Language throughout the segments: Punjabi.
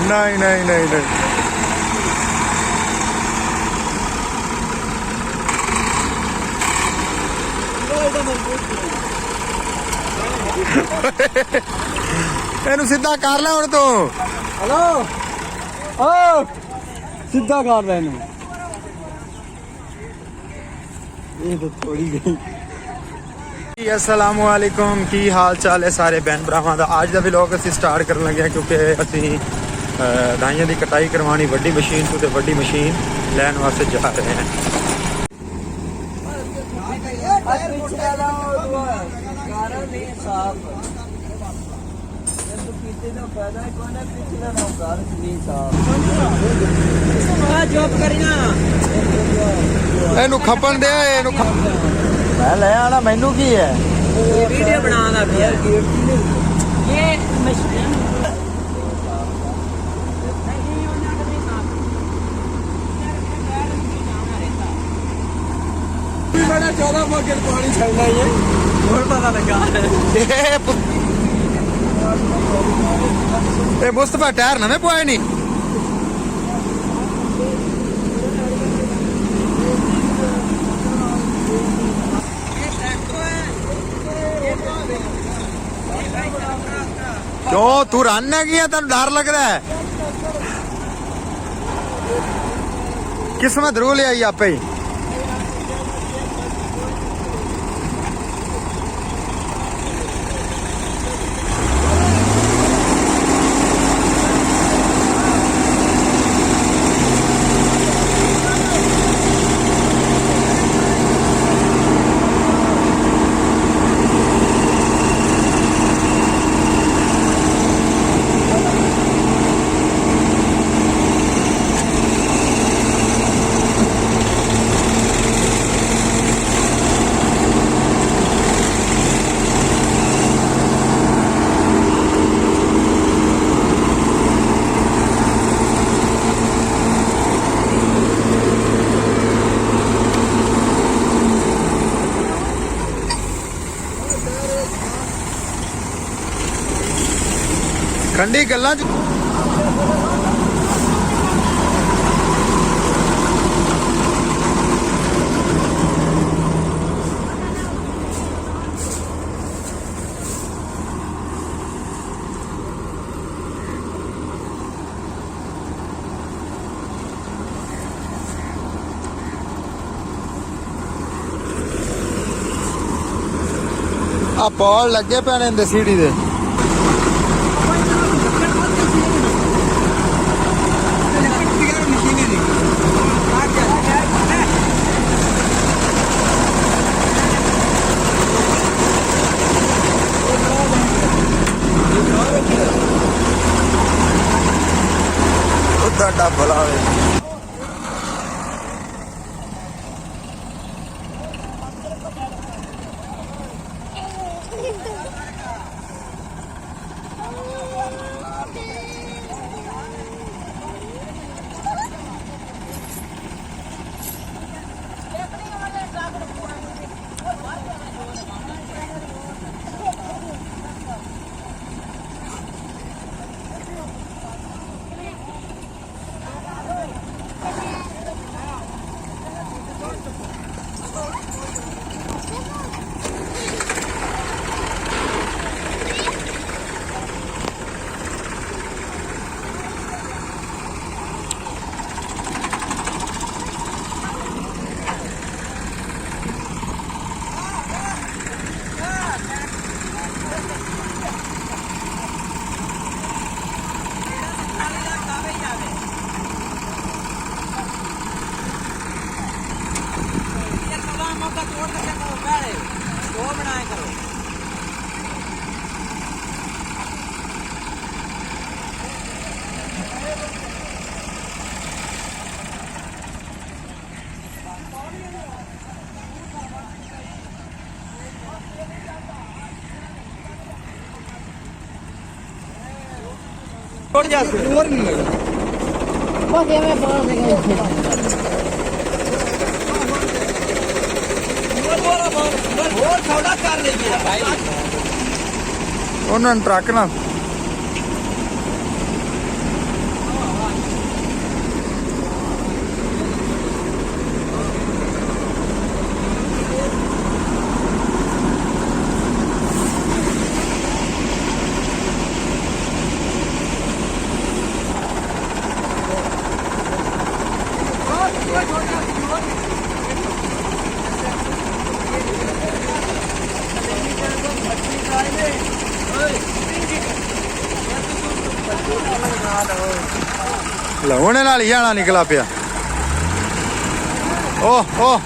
नहीं नहीं नहीं नहीं ਇਹਨੂੰ ਸਿੱਧਾ ਕਰ ਲੈ ਹੁਣ ਤੂੰ हेलो ओ सीधा कर रहे हैं ये तो थोड़ी गई अस्सलाम वालेकुम की हाल चाल है सारे बहन भरावां दा आज दा व्लॉग ਅਸੀਂ ਸਟਾਰਟ ਕਰਨ ਲੱਗੇ ਕਿਉਂਕਿ ਅਸੀਂ ਦਾਈਆਂ ਦੀ ਕਟਾਈ ਕਰਵਾਣੀ ਵੱਡੀ ਮਸ਼ੀਨ ਤੋਂ ਤੇ ਵੱਡੀ ਮਸ਼ੀਨ ਲੈਣ ਵਾਸਤੇ ਜਾ ਰਹੇ ਹਾਂ ਇਹਨੂੰ ਖਪਣ ਦੇ ਇਹਨੂੰ मैं ले आना मैनू की है वीडियो बनाना भी ये मशीन बड़ा 14 मगर पानी छड़ना ये और पता लगा ਇਹ ਮੁਸਤਫਾ ਟਾਇਰ ਨਵੇਂ ਪਵਾਏ ਨਹੀਂ ਕਿਉਂ ਤੂੰ ਰਨ ਹੈਗੀ ਆ ਤੈਨੂੰ ਡਰ ਲੱਗਦਾ ਹੈ ਕਿਸਮਤ ਰੂ ਲਿਆਈ ਆਪੇ ਹੀ ਠੰਡੀ ਗੱਲਾਂ ਚ ਆ ਪੌਲ ਲੱਗੇ ਪਏ ਨੇ ਇੰਦੇ ਸੀੜੀ ਦੇ ਤੁਹਾਡਾ ਭਲਾ ਹੋਵੇ छोड़ जाते और नहीं लगा बस ये मैं बाहर से और सौदा कर लीजिए भाई। ਉਹਨਾਂ ਨੂੰ ਟਰੱਕ ਨਾਲ ਲਾਉਣੇ ਨਾਲ ਹੀ ਜਾਣਾ ਨਿਕਲਾ ਪਿਆ ਓਹ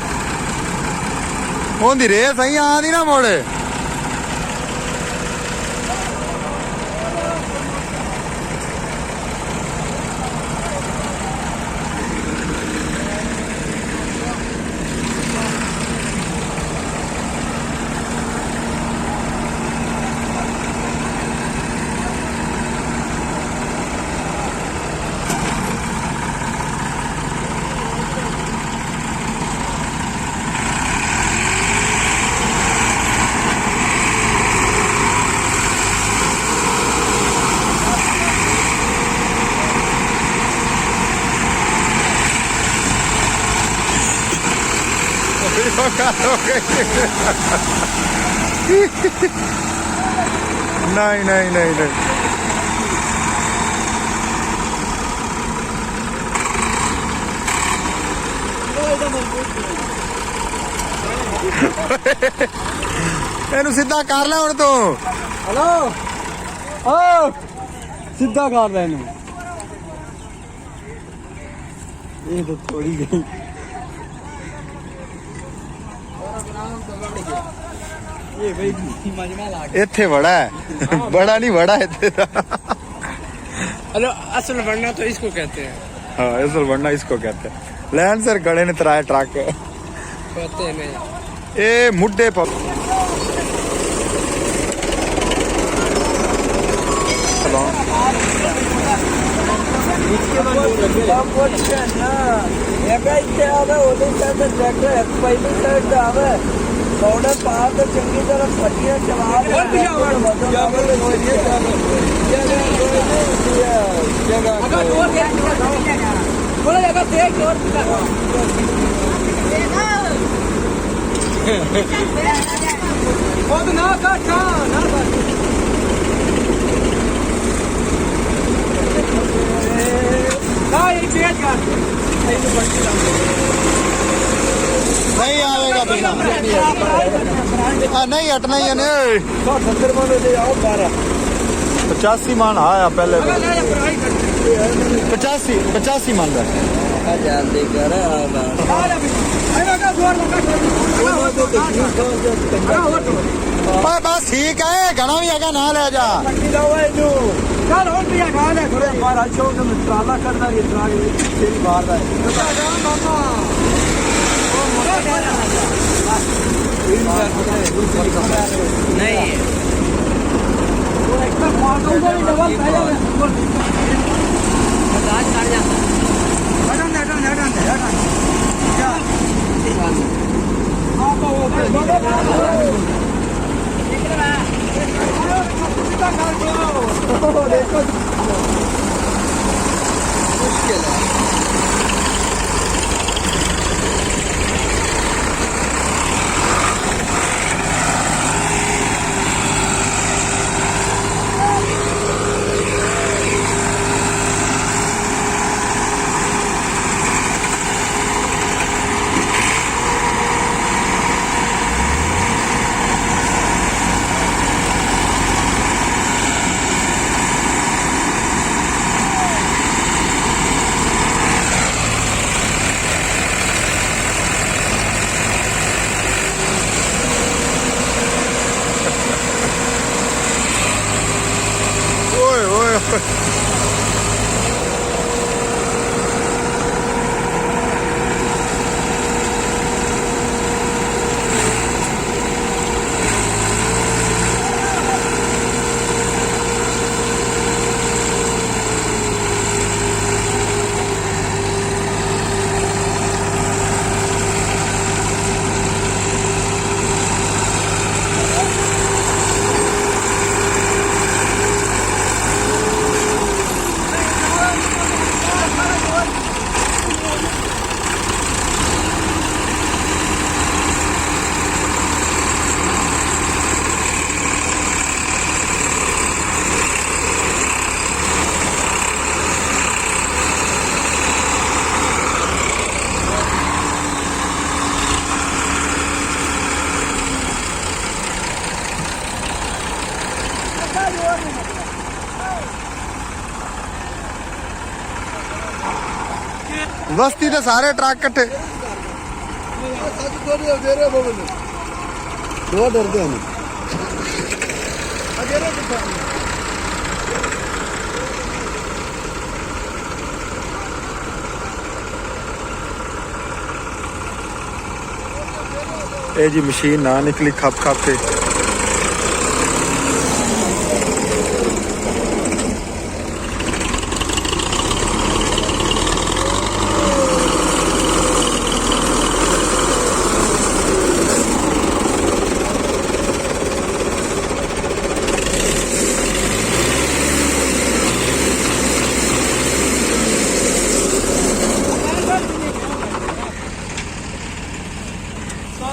ਉਹਦੀ ਰੇਸ ਆਈ ਆਂਦੀ ਨਾ ਮੋੜ नहीं ਇਹਨੂੰ ਸਿੱਧਾ ਕਰ ਲੈ ਹੁਣ ਤੂੰ हेलो ओ सीधा कर रहे हैं ये तो थोड़ी गई ये भाई मजमा लाग ਇੱਥੇ ਬੜਾ ਹੈ ਬੜਾ ਨਹੀਂ ਬੜਾ ਇੱਥੇ ਦਾ हेलो असल बनना तो इसको कहते हैं हाँ असल बढ़ना इसको कहते हैं लैंड सर गड़े ने तराए ट्रक कहते हैं ए मुड्डे पर चंगी तरह फटिया नहीं आएगा बिना नहीं हटना ही है नहीं 70 मन ले आओ 12 85 मान आया पहले 85 मान रहा जल्दी कर बस ठीक है घना भी है ना ले जा मुश्किल है ਬਸਤੀ ਦੇ ਸਾਰੇ ਟਰੱਕ ਇਕੱਠੇ ਸੱਚ ਥੋੜੀ ਦੇ ਰਹੇ ਬੋਲ ਦੋ ਡਰਦੇ ਨੇ ਅਜੇ ਨਾ ਕਿੱਥੇ ਇਹ ਜੀ ਮਸ਼ੀਨ ਨਾ ਨਿਕਲੀ ਖੱਪ ਖੱਪ ਕੇ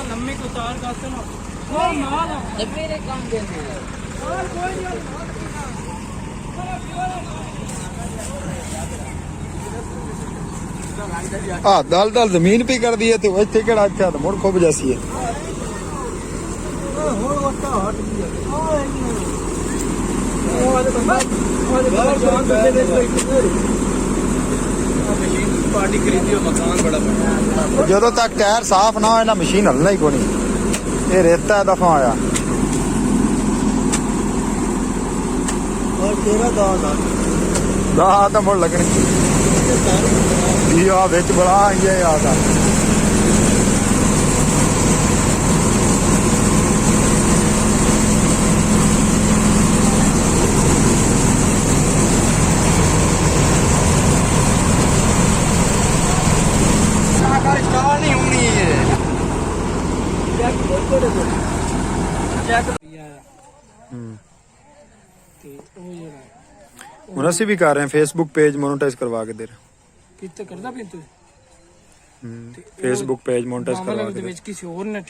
लम्बी को तार का सुनो वो माल मेरे काम देने और कोई ਆ ਦਲ ਦਲ ਜ਼ਮੀਨ ਪੀ ਕਰਦੀ ਹੈ ਤੇ ਉਹ ਇੱਥੇ ਕਿਹੜਾ ਅੱਛਾ ਤਾਂ ਮੁੜ ਖੁੱਬ ਜਾਸੀ ਹੈ ਹੁਣ ਵਟਾ ਹਟ ਗਿਆ ਉਹ ਵਾਲੇ ਬੰਦਾ ਬਾਹਰ ਜਾਣ ਦੇ ਦੇ ਮਸ਼ੀਨ ਪਾਰਟੀ ਖਰੀਦੀ ਉਹ ਮਕਾਨ ਬੜਾ ਬਣਾ ਜਦੋਂ ਤੱਕ ਟਾਇਰ ਸਾਫ਼ ਨਾ ਹੋਏ ਨਾ ਮਸ਼ੀਨ ਹਲਣਾ ਹੀ ਕੋਈ ਨਹੀਂ ਇਹ ਰੇਤਾ ਦਫਾ ਆਇਆ ਔਰ ਤੇਰਾ ਦਾ ਤਾਂ ਮੁੜ ਲੱਗਣੀ ਇਹ ਆ ਵਿੱਚ ਬੜਾ ਆਈ ਹੈ ਆ ਦਾ ਸਟਾਰ ਨਹੀਂ ਹੋਣੀ ਹੈ ਚੈੱਕ ਪਿਆ ਤੇ ਉਹ ਜਿਹੜਾ ਹੁਣ ਅਸੀਂ ਵੀ ਕਰ ਰਹੇ ਹਾਂ ਫੇਸਬੁੱਕ ਪੇਜ ਮੋਨੇਟਾਈਜ਼ ਕਰਵਾ ਕੇ ਦੇ ਰਹੇ ਕਿਤੇ ਕਰਦਾ ਪਿਆ ਤੂੰ ਫੇਸਬੁੱਕ ਪੇਜ ਮੋਨੇਟਾਈਜ਼ ਕਰਵਾ ਕੇ ਦੇ ਵਿੱਚ ਕਿਸੇ ਹੋਰ ਨੇ